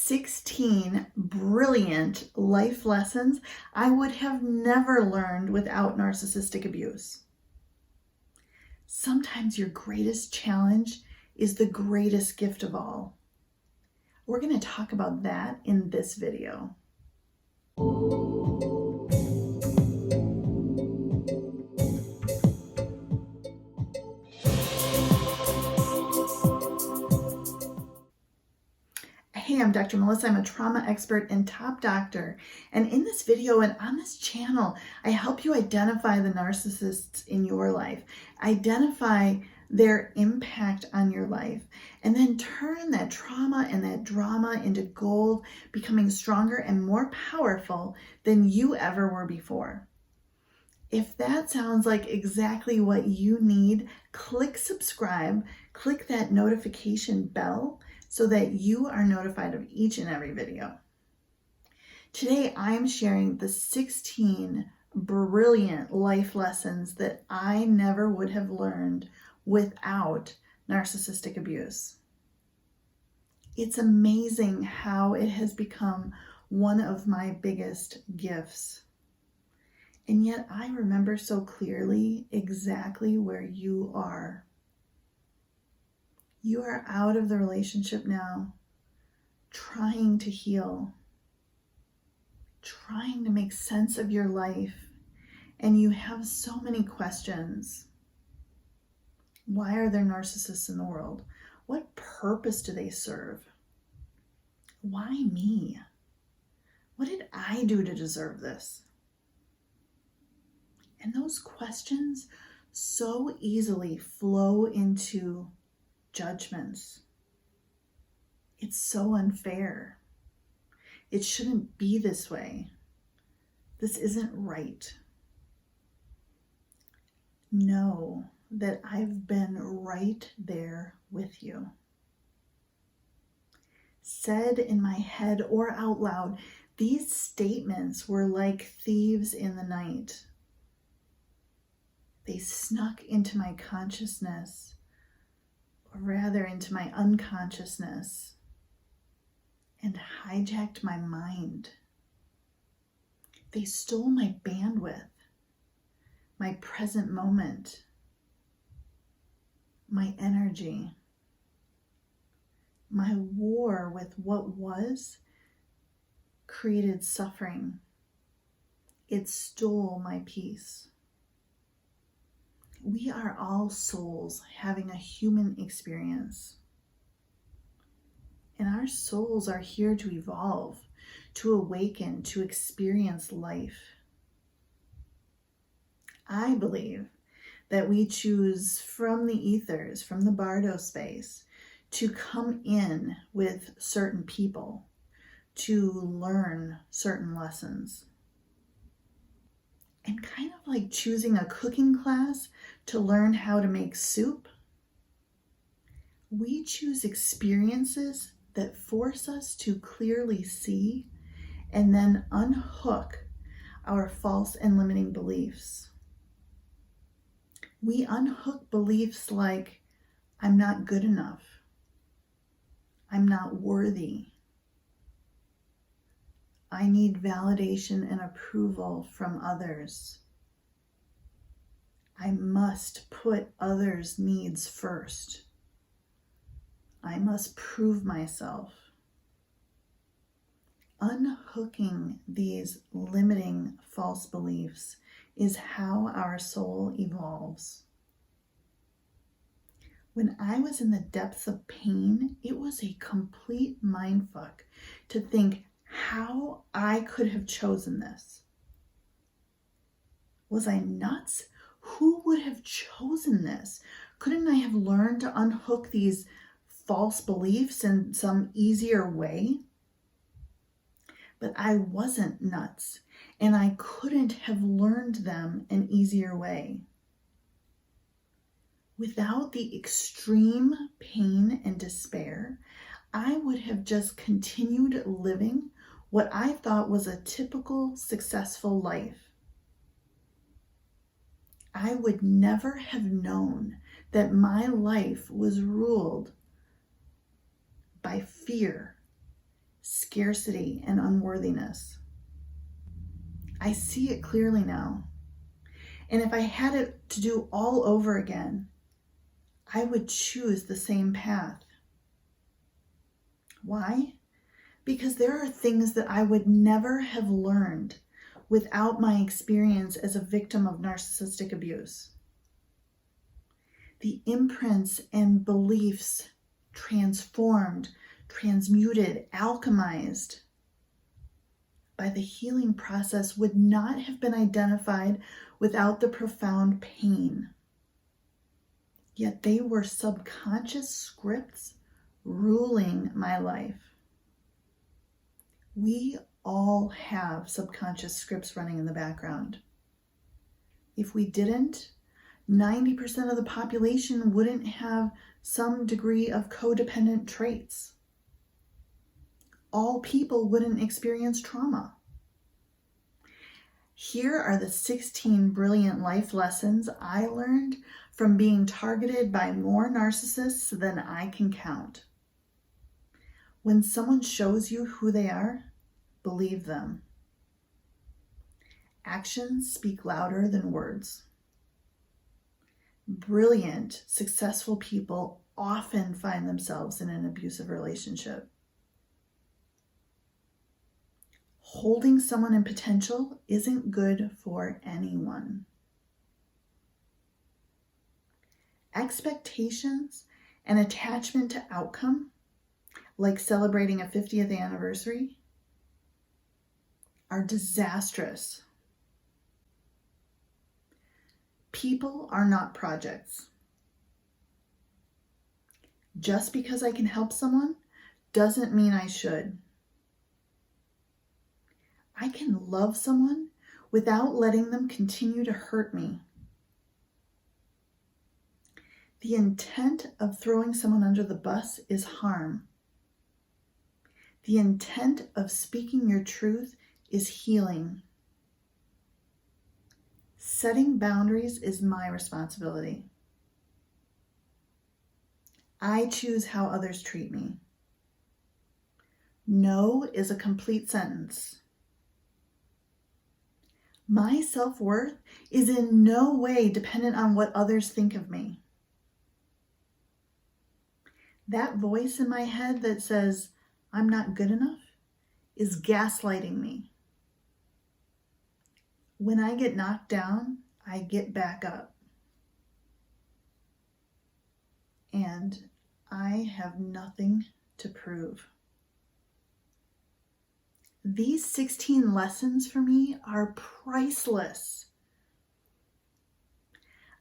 16 brilliant life lessons I would have never learned without narcissistic abuse. Sometimes your greatest challenge is the greatest gift of all. We're going to talk about that in this video. Hey, I'm Dr. Melissa. I'm a trauma expert and top doctor. And in this video and on this channel, I help you identify the narcissists in your life, identify their impact on your life, and then turn that trauma and that drama into gold, becoming stronger and more powerful than you ever were before. If that sounds like exactly what you need, click subscribe, click that notification bell so that you are notified of each and every video. Today, I'm sharing the 16 brilliant life lessons that I never would have learned without narcissistic abuse. It's amazing how it has become one of my biggest gifts. And yet I remember so clearly exactly where you are. You are out of the relationship now, trying to heal, trying to make sense of your life, and you have so many questions. Why are there narcissists in the world? What purpose do they serve? Why me? What did I do to deserve this? And those questions so easily flow into judgments. It's so unfair. It shouldn't be this way. This isn't right. Know that I've been right there with you. Said in my head or out loud, these statements were like thieves in the night. They snuck into my consciousness, or rather into my unconsciousness, and hijacked my mind. They stole my bandwidth, my present moment, my energy. My war with what was created suffering. It stole my peace. We are all souls having a human experience. And our souls are here to evolve, to awaken, to experience life. I believe that we choose from the ethers, from the bardo space, to come in with certain people, to learn certain lessons. And kind of like choosing a cooking class to learn how to make soup, we choose experiences that force us to clearly see and then unhook our false and limiting beliefs. We unhook beliefs like, I'm not good enough. I'm not worthy. I need validation and approval from others. I must put others' needs first. I must prove myself. Unhooking these limiting false beliefs is how our soul evolves. When I was in the depths of pain, it was a complete mindfuck to think how I could have chosen this. Was I nuts? Who would have chosen this? Couldn't I have learned to unhook these false beliefs in some easier way? But I wasn't nuts, and I couldn't have learned them an easier way. Without the extreme pain and despair, I would have just continued living what I thought was a typical successful life. I would never have known that my life was ruled by fear, scarcity, and unworthiness. I see it clearly now. And if I had it to do all over again, I would choose the same path. Why? Because there are things that I would never have learned without my experience as a victim of narcissistic abuse. The imprints and beliefs transformed, transmuted, alchemized by the healing process would not have been identified without the profound pain. Yet they were subconscious scripts ruling my life. We all have subconscious scripts running in the background. If we didn't, 90% of the population wouldn't have some degree of codependent traits. All people wouldn't experience trauma. Here are the 16 brilliant life lessons I learned from being targeted by more narcissists than I can count. When someone shows you who they are, believe them. Actions speak louder than words. Brilliant, successful people often find themselves in an abusive relationship. Holding someone in potential isn't good for anyone. Expectations and attachment to outcome, like celebrating a 50th anniversary, are disastrous. People are not projects. Just because I can help someone doesn't mean I should. I can love someone without letting them continue to hurt me. The intent of throwing someone under the bus is harm. The intent of speaking your truth is healing. Setting boundaries is my responsibility. I choose how others treat me. No is a complete sentence. My self-worth is in no way dependent on what others think of me. That voice in my head that says, I'm not good enough, is gaslighting me. When I get knocked down, I get back up. And I have nothing to prove. These 16 lessons for me are priceless.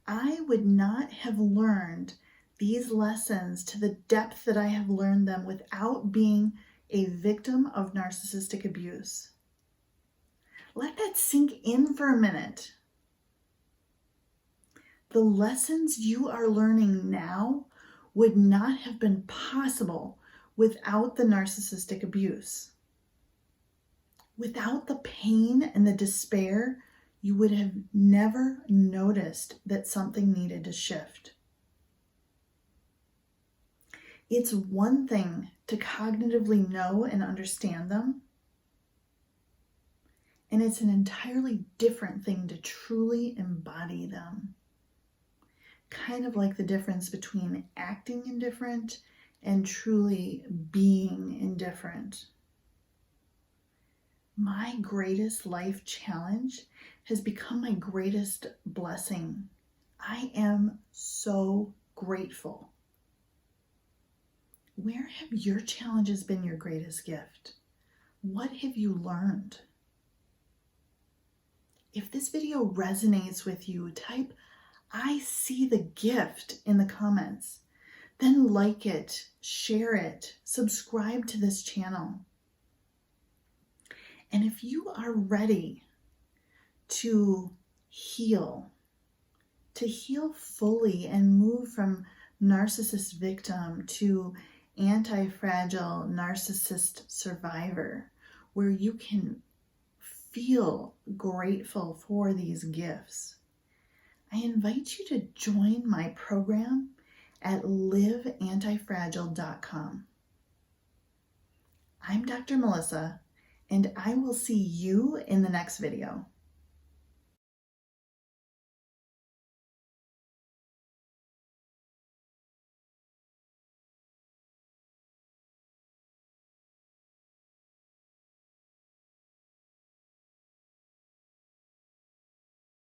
I would not have learned these lessons to the depth that I have learned them without being a victim of narcissistic abuse. Let that sink in for a minute. The lessons you are learning now would not have been possible without the narcissistic abuse. Without the pain and the despair, you would have never noticed that something needed to shift. It's one thing to cognitively know and understand them, and it's an entirely different thing to truly embody them. Kind of like the difference between acting indifferent and truly being indifferent. My greatest life challenge has become my greatest blessing. I am so grateful. Where have your challenges been your greatest gift? What have you learned? If this video resonates with you, type I see the gift in the comments. Then like it, share it, subscribe to this channel. And if you are ready to heal fully and move from narcissist victim to anti-fragile narcissist survivor, where you can feel grateful for these gifts, I invite you to join my program at liveantifragile.com. I I'm Dr. Melissa, and I will see you in the next video.